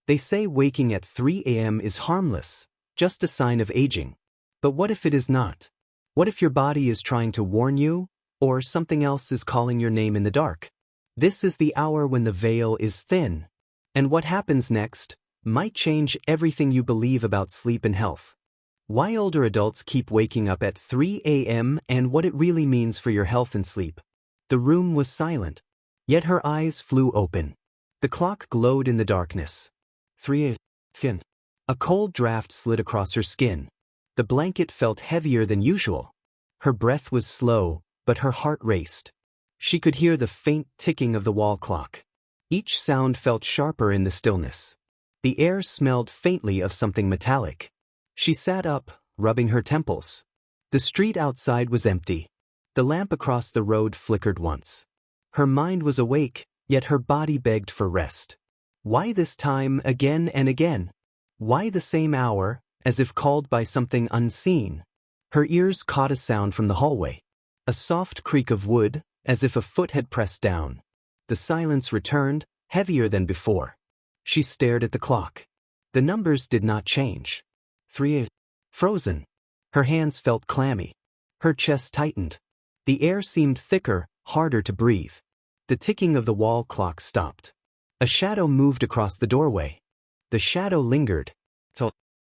They say waking at 3 a.m. is harmless, just a sign of aging. But what if it is not? What if your body is trying to warn you, or something else is calling your name in the dark? This is the hour when the veil is thin. And what happens next might change everything you believe about sleep and health. Why older adults keep waking up at 3 a.m. and what it really means for your health and sleep. The room was silent, yet her eyes flew open. The clock glowed in the darkness. 3 a.m. A cold draft slid across her skin. The blanket felt heavier than usual. Her breath was slow, but her heart raced. She could hear the faint ticking of the wall clock. Each sound felt sharper in the stillness. The air smelled faintly of something metallic. She sat up, rubbing her temples. The street outside was empty. The lamp across the road flickered once. Her mind was awake, yet her body begged for rest. Why this time again and again? Why the same hour, as if called by something unseen? Her ears caught a sound from the hallway. A soft creak of wood, as if a foot had pressed down. The silence returned, heavier than before. She stared at the clock. The numbers did not change. 3 frozen. Her hands felt clammy. Her chest tightened. The air seemed thicker, harder to breathe. The ticking of the wall clock stopped. A shadow moved across the doorway. The shadow lingered.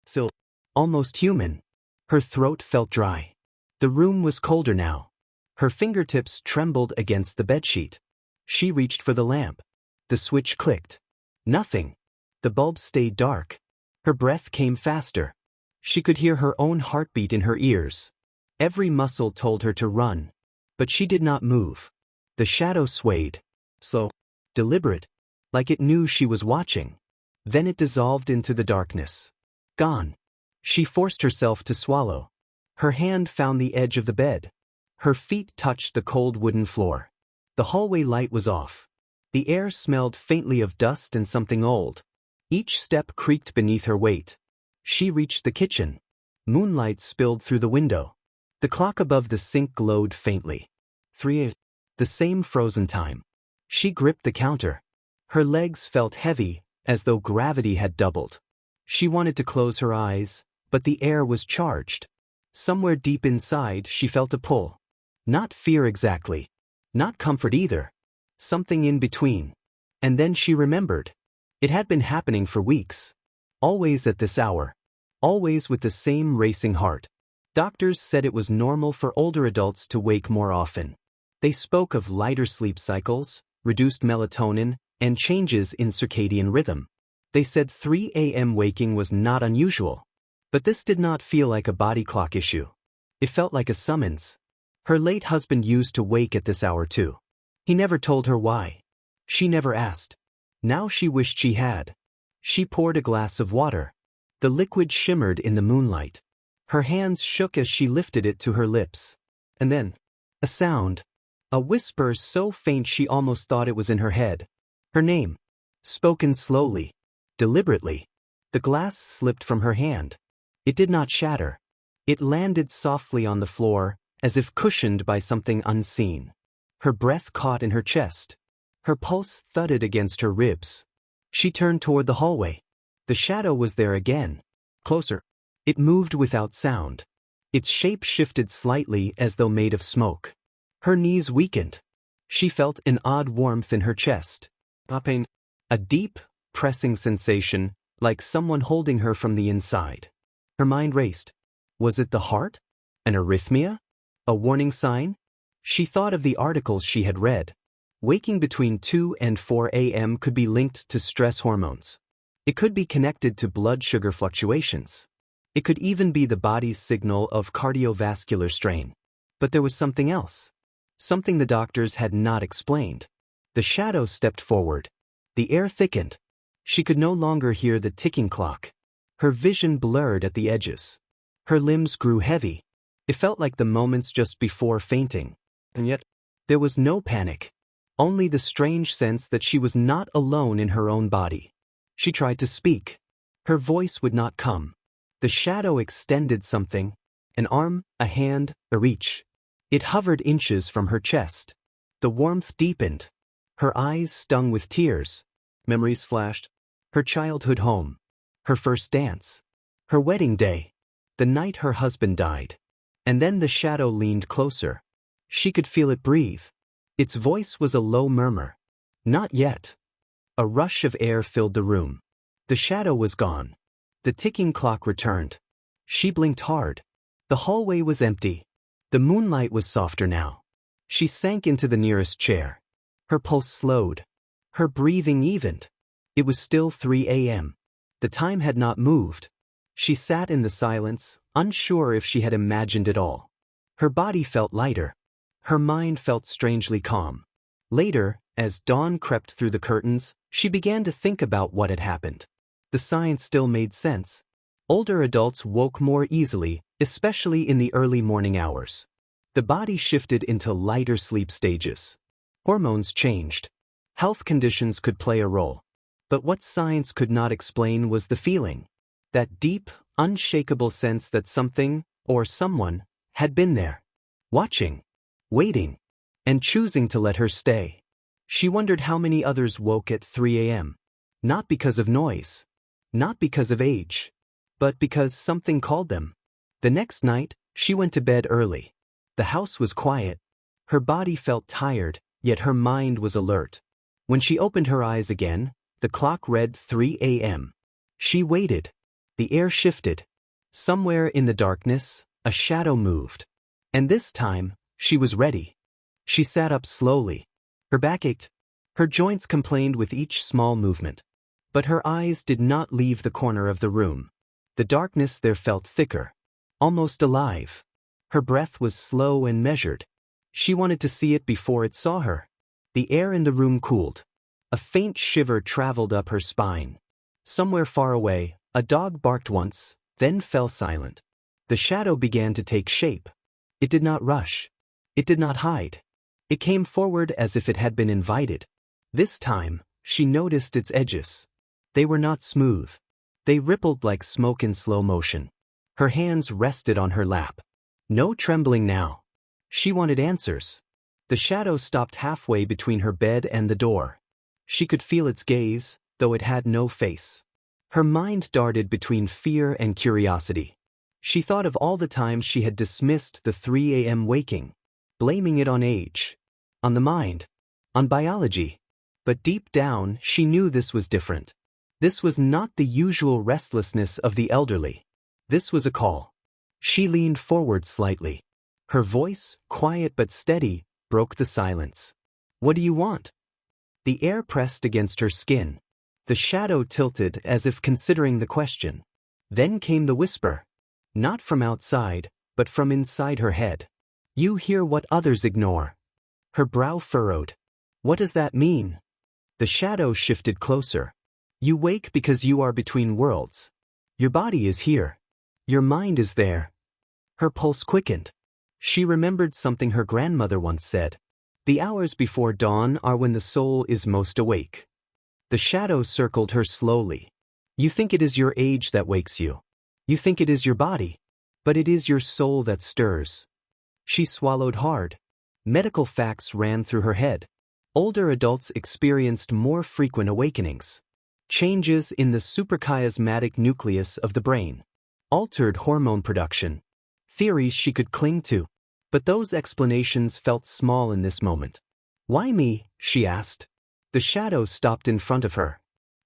Still, almost human. Her throat felt dry. The room was colder now. Her fingertips trembled against the bedsheet. She reached for the lamp. The switch clicked. Nothing. The bulb stayed dark. Her breath came faster. She could hear her own heartbeat in her ears. Every muscle told her to run. But she did not move. The shadow swayed. Slow. Deliberate. Like it knew she was watching. Then it dissolved into the darkness. Gone. She forced herself to swallow. Her hand found the edge of the bed. Her feet touched the cold wooden floor. The hallway light was off. The air smelled faintly of dust and something old. Each step creaked beneath her weight. She reached the kitchen. Moonlight spilled through the window. The clock above the sink glowed faintly. 3 a.m. The same frozen time. She gripped the counter. Her legs felt heavy, as though gravity had doubled. She wanted to close her eyes, but the air was charged. Somewhere deep inside she felt a pull. Not fear exactly. Not comfort either. Something in between. And then she remembered. It had been happening for weeks. Always at this hour. Always with the same racing heart. Doctors said it was normal for older adults to wake more often. They spoke of lighter sleep cycles, reduced melatonin, and changes in circadian rhythm. They said 3 a.m. waking was not unusual. But this did not feel like a body clock issue. It felt like a summons. Her late husband used to wake at this hour too. He never told her why. She never asked. Now she wished she had. She poured a glass of water. The liquid shimmered in the moonlight. Her hands shook as she lifted it to her lips. And then, a sound. A whisper so faint she almost thought it was in her head. Her name. Spoken slowly. Deliberately. The glass slipped from her hand. It did not shatter. It landed softly on the floor, as if cushioned by something unseen. Her breath caught in her chest. Her pulse thudded against her ribs. She turned toward the hallway. The shadow was there again. Closer. It moved without sound. Its shape shifted slightly as though made of smoke. Her knees weakened. She felt an odd warmth in her chest. Pain. A deep, pressing sensation, like someone holding her from the inside. Her mind raced. Was it the heart? An arrhythmia? A warning sign? She thought of the articles she had read. Waking between 2 and 4 a.m. could be linked to stress hormones. It could be connected to blood sugar fluctuations. It could even be the body's signal of cardiovascular strain. But there was something else. Something the doctors had not explained. The shadow stepped forward. The air thickened. She could no longer hear the ticking clock. Her vision blurred at the edges. Her limbs grew heavy. It felt like the moments just before fainting. And yet, there was no panic. Only the strange sense that she was not alone in her own body. She tried to speak. Her voice would not come. The shadow extended something. An arm, a hand, a reach. It hovered inches from her chest. The warmth deepened. Her eyes stung with tears. Memories flashed. Her childhood home. Her first dance. Her wedding day. The night her husband died. And then the shadow leaned closer. She could feel it breathe. Its voice was a low murmur. Not yet. A rush of air filled the room. The shadow was gone. The ticking clock returned. She blinked hard. The hallway was empty. The moonlight was softer now. She sank into the nearest chair. Her pulse slowed. Her breathing evened. It was still 3 a.m. The time had not moved. She sat in the silence, unsure if she had imagined it all. Her body felt lighter. Her mind felt strangely calm. Later, as dawn crept through the curtains, she began to think about what had happened. The science still made sense. Older adults woke more easily, especially in the early morning hours. The body shifted into lighter sleep stages. Hormones changed. Health conditions could play a role. But what science could not explain was the feeling. That deep, unshakable sense that something, or someone, had been there. Watching. Waiting. And choosing to let her stay. She wondered how many others woke at 3 a.m. Not because of noise. Not because of age. But because something called them. The next night, she went to bed early. The house was quiet. Her body felt tired, yet her mind was alert. When she opened her eyes again, the clock read 3 a.m. She waited. The air shifted. Somewhere in the darkness, a shadow moved. And this time, she was ready. She sat up slowly. Her back ached. Her joints complained with each small movement. But her eyes did not leave the corner of the room. The darkness there felt thicker. Almost alive. Her breath was slow and measured. She wanted to see it before it saw her. The air in the room cooled. A faint shiver traveled up her spine. Somewhere far away, a dog barked once, then fell silent. The shadow began to take shape. It did not rush. It did not hide. It came forward as if it had been invited. This time, she noticed its edges. They were not smooth. They rippled like smoke in slow motion. Her hands rested on her lap. No trembling now. She wanted answers. The shadow stopped halfway between her bed and the door. She could feel its gaze, though it had no face. Her mind darted between fear and curiosity. She thought of all the times she had dismissed the 3 a.m. waking, blaming it on age, on the mind, on biology. But deep down, she knew this was different. This was not the usual restlessness of the elderly. This was a call. She leaned forward slightly. Her voice, quiet but steady, broke the silence. "What do you want?" The air pressed against her skin. The shadow tilted as if considering the question. Then came the whisper. Not from outside, but from inside her head. "You hear what others ignore." Her brow furrowed. "What does that mean?" The shadow shifted closer. "You wake because you are between worlds. Your body is here. Your mind is there." Her pulse quickened. She remembered something her grandmother once said. The hours before dawn are when the soul is most awake. The shadow circled her slowly. "You think it is your age that wakes you. You think it is your body. But it is your soul that stirs." She swallowed hard. Medical facts ran through her head. Older adults experienced more frequent awakenings. Changes in the suprachiasmatic nucleus of the brain. Altered hormone production. Theories she could cling to. But those explanations felt small in this moment. "Why me?" she asked. The shadow stopped in front of her.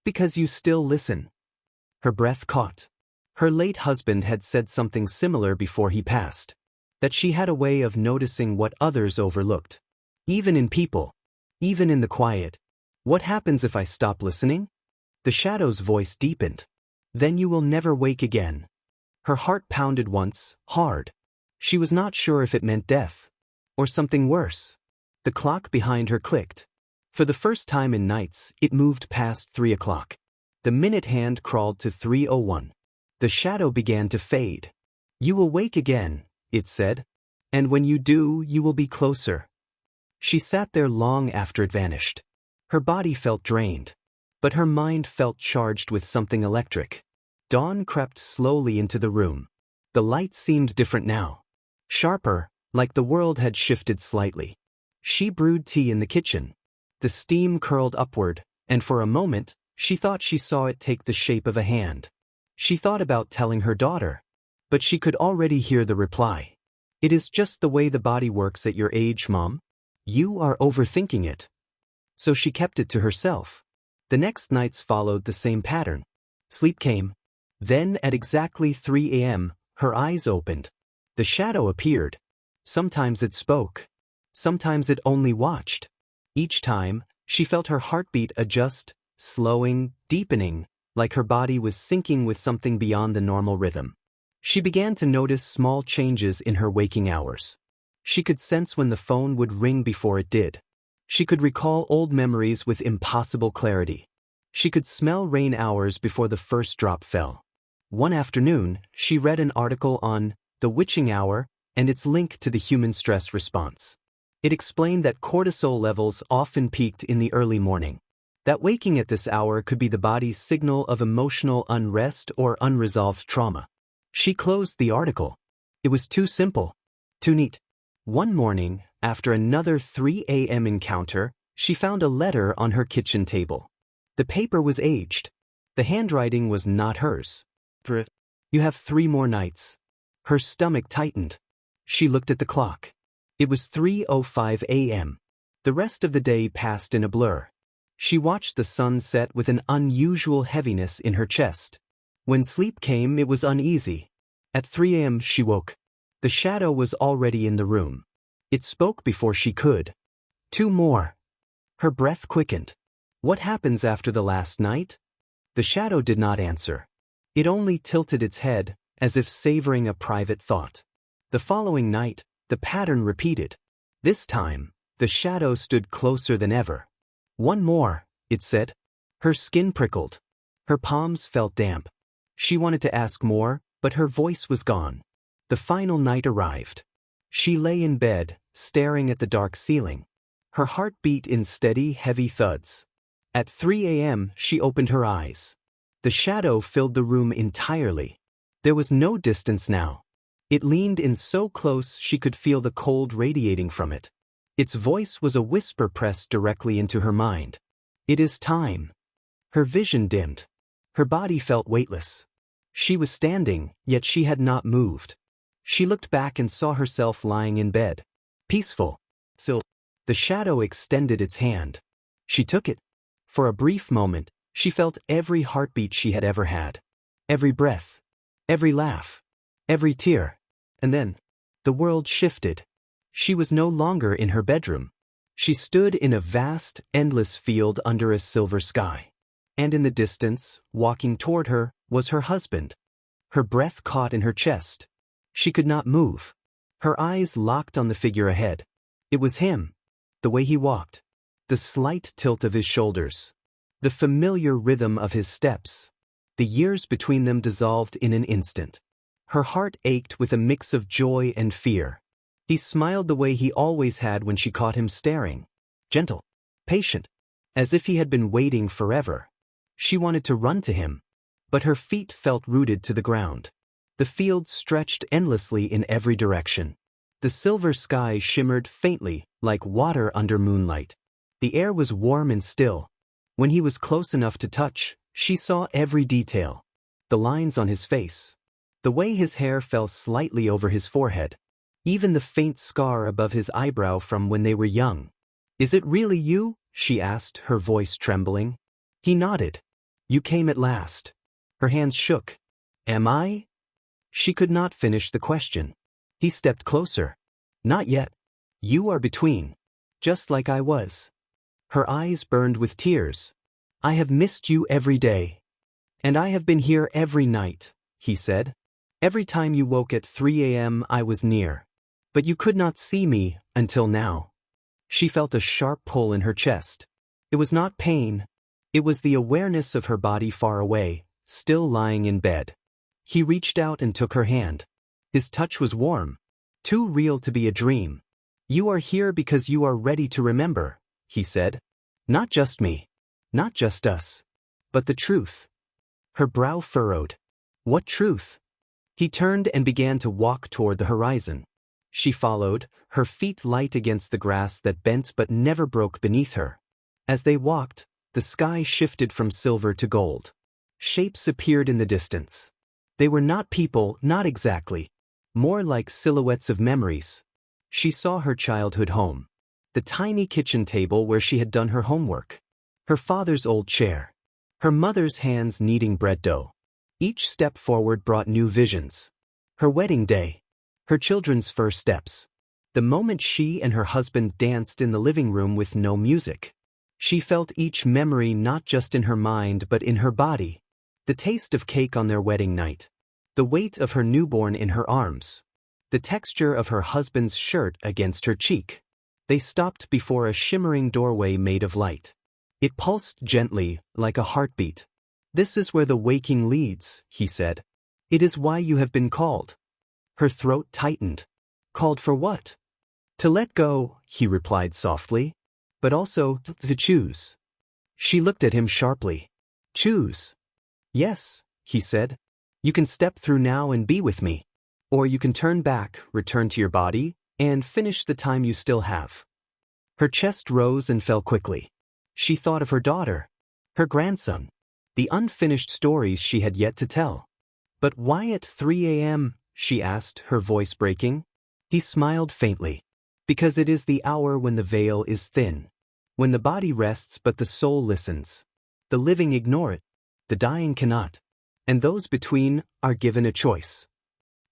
"Because you still listen." Her breath caught. Her late husband had said something similar before he passed. That she had a way of noticing what others overlooked. Even in people. Even in the quiet. "What happens if I stop listening?" The shadow's voice deepened. "Then you will never wake again." Her heart pounded once, hard. She was not sure if it meant death. Or something worse. The clock behind her clicked. For the first time in nights, it moved past 3 o'clock. The minute hand crawled to 3:01. The shadow began to fade. "You will wake again," it said. "And when you do, you will be closer." She sat there long after it vanished. Her body felt drained. But her mind felt charged with something electric. Dawn crept slowly into the room. The light seemed different now. Sharper, like the world had shifted slightly. She brewed tea in the kitchen. The steam curled upward, and for a moment, She thought she saw it take the shape of a hand. She thought about telling her daughter, but she could already hear the reply. It is just the way the body works at your age, Mom. You are overthinking it. So she kept it to herself. The next nights followed the same pattern. Sleep came. Then at exactly 3 a.m., her eyes opened. The shadow appeared. Sometimes it spoke. Sometimes it only watched. Each time, she felt her heartbeat adjust, slowing, deepening, like her body was syncing with something beyond the normal rhythm. She began to notice small changes in her waking hours. She could sense when the phone would ring before it did. She could recall old memories with impossible clarity. She could smell rain hours before the first drop fell. One afternoon, she read an article on the witching hour and its link to the human stress response. It explained that cortisol levels often peaked in the early morning. That waking at this hour could be the body's signal of emotional unrest or unresolved trauma. She closed the article. It was too simple, too neat. One morning, after another 3 a.m. encounter, she found a letter on her kitchen table. The paper was aged. The handwriting was not hers. You have 3 more nights. Her stomach tightened. She looked at the clock. It was 3:05 a.m. The rest of the day passed in a blur. She watched the sun set with an unusual heaviness in her chest. When sleep came, it was uneasy. At 3 a.m. she woke. The shadow was already in the room. It spoke before she could. 2 more. Her breath quickened. What happens after the last night? The shadow did not answer. It only tilted its head, as if savoring a private thought. The following night, the pattern repeated. This time, the shadow stood closer than ever. 1 more, it said. Her skin prickled. Her palms felt damp. She wanted to ask more, but her voice was gone. The final night arrived. She lay in bed, staring at the dark ceiling. Her heart beat in steady, heavy thuds. At 3 a.m., she opened her eyes. The shadow filled the room entirely. There was no distance now. It leaned in so close she could feel the cold radiating from it. Its voice was a whisper pressed directly into her mind. It is time. Her vision dimmed. Her body felt weightless. She was standing, yet she had not moved. She looked back and saw herself lying in bed. Peaceful. Still. The shadow extended its hand. She took it. For a brief moment, she felt every heartbeat she had ever had. Every breath. Every laugh. Every tear. And then, the world shifted. She was no longer in her bedroom. She stood in a vast, endless field under a silver sky. And in the distance, walking toward her, was her husband. Her breath caught in her chest. She could not move. Her eyes locked on the figure ahead. It was him. The way he walked. The slight tilt of his shoulders. The familiar rhythm of his steps. The years between them dissolved in an instant. Her heart ached with a mix of joy and fear. He smiled the way he always had when she caught him staring. Gentle. Patient. As if he had been waiting forever. She wanted to run to him. But her feet felt rooted to the ground. The field stretched endlessly in every direction. The silver sky shimmered faintly, like water under moonlight. The air was warm and still. When he was close enough to touch, she saw every detail. The lines on his face. The way his hair fell slightly over his forehead. Even the faint scar above his eyebrow from when they were young. Is it really you? She asked, her voice trembling. He nodded. You came at last. Her hands shook. Am I? She could not finish the question. He stepped closer. Not yet. You are between. Just like I was. Her eyes burned with tears. I have missed you every day. And I have been here every night, he said. Every time you woke at 3 a.m. I was near. But you could not see me until now. She felt a sharp pull in her chest. It was not pain. It was the awareness of her body far away, still lying in bed. He reached out and took her hand. His touch was warm. Too real to be a dream. You are here because you are ready to remember, he said. Not just me. Not just us. But the truth. Her brow furrowed. What truth? He turned and began to walk toward the horizon. She followed, her feet light against the grass that bent but never broke beneath her. As they walked, The sky shifted from silver to gold. Shapes appeared in the distance. They were not people, not exactly. More like silhouettes of memories. She saw her childhood home. The tiny kitchen table where she had done her homework. Her father's old chair. Her mother's hands kneading bread dough. Each step forward brought new visions. Her wedding day. Her children's first steps. The moment she and her husband danced in the living room with no music. She felt each memory not just in her mind but in her body. The taste of cake on their wedding night. The weight of her newborn in her arms. The texture of her husband's shirt against her cheek. They stopped before a shimmering doorway made of light. It pulsed gently, like a heartbeat. "This is where the waking leads," he said. "It is why you have been called." Her throat tightened. "Called for what?" "To let go," he replied softly. "But also, to choose." She looked at him sharply. "Choose?" "Yes," he said. "You can step through now and be with me. Or you can turn back, return to your body, and finish the time you still have." Her chest rose and fell quickly. She thought of her daughter. Her grandson. The unfinished stories she had yet to tell. "But why at 3 a.m.?" she asked, her voice breaking. He smiled faintly. "Because it is the hour when the veil is thin. When the body rests but the soul listens. The living ignore it. The dying cannot. And those between are given a choice."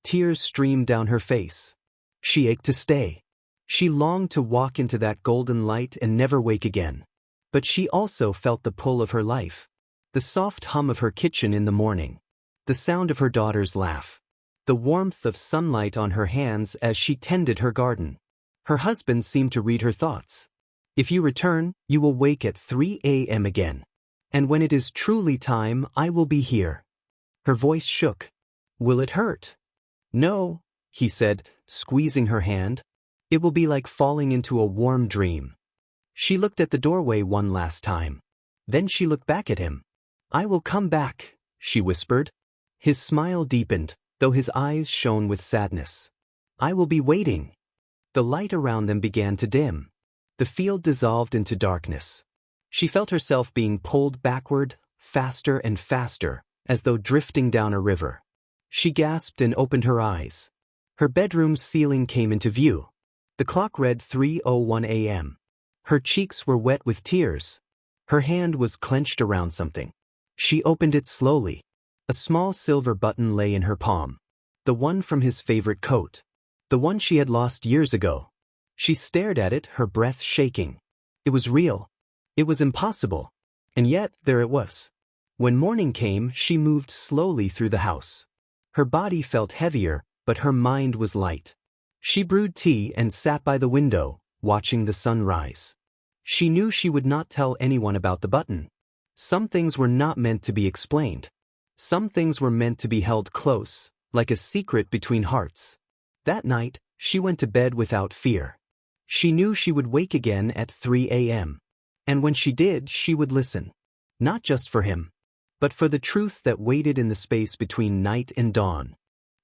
Tears streamed down her face. She ached to stay. She longed to walk into that golden light and never wake again. But she also felt the pull of her life. The soft hum of her kitchen in the morning. The sound of her daughter's laugh. The warmth of sunlight on her hands as she tended her garden. Her husband seemed to read her thoughts. "If you return, you will wake at 3 a.m. again. And when it is truly time, I will be here." Her voice shook. "Will it hurt?" "No," he said, squeezing her hand. "It will be like falling into a warm dream." She looked at the doorway one last time. Then she looked back at him. "I will come back," she whispered. His smile deepened, though his eyes shone with sadness. "I will be waiting." The light around them began to dim. The field dissolved into darkness. She felt herself being pulled backward, faster and faster, as though drifting down a river. She gasped and opened her eyes. Her bedroom's ceiling came into view. The clock read 3:01 a.m. Her cheeks were wet with tears. Her hand was clenched around something. She opened it slowly. A small silver button lay in her palm. The one from his favorite coat. The one she had lost years ago. She stared at it, her breath shaking. It was real. It was impossible. And yet, there it was. When morning came, she moved slowly through the house. Her body felt heavier, but her mind was light. She brewed tea and sat by the window, watching the sun rise. She knew she would not tell anyone about the button. Some things were not meant to be explained. Some things were meant to be held close, like a secret between hearts. That night, she went to bed without fear. She knew she would wake again at 3 a.m. And when she did, she would listen. Not just for him, but for the truth that waited in the space between night and dawn.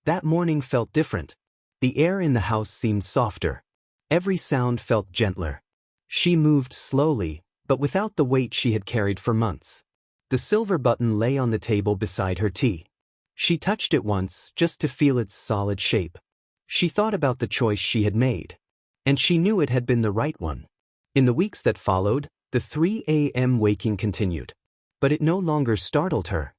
That morning felt different. The air in the house seemed softer. Every sound felt gentler. She moved slowly, but without the weight she had carried for months. The silver button lay on the table beside her tea. She touched it once, just to feel its solid shape. She thought about the choice she had made. And she knew it had been the right one. In the weeks that followed, the 3 a.m. waking continued. But it no longer startled her.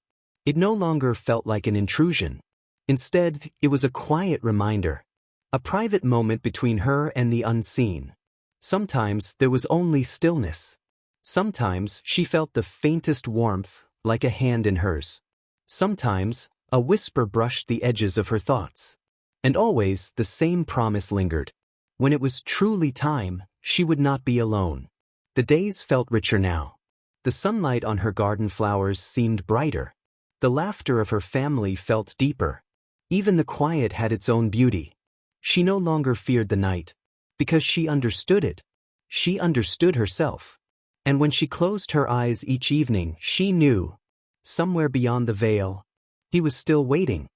It no longer felt like an intrusion. Instead, it was a quiet reminder. A private moment between her and the unseen. Sometimes there was only stillness. Sometimes she felt the faintest warmth, like a hand in hers. Sometimes, a whisper brushed the edges of her thoughts. And always, the same promise lingered. When it was truly time, she would not be alone. The days felt richer now. The sunlight on her garden flowers seemed brighter. The laughter of her family felt deeper. Even the quiet had its own beauty. She no longer feared the night. Because she understood it. She understood herself. And when she closed her eyes each evening, she knew, somewhere beyond the veil, he was still waiting.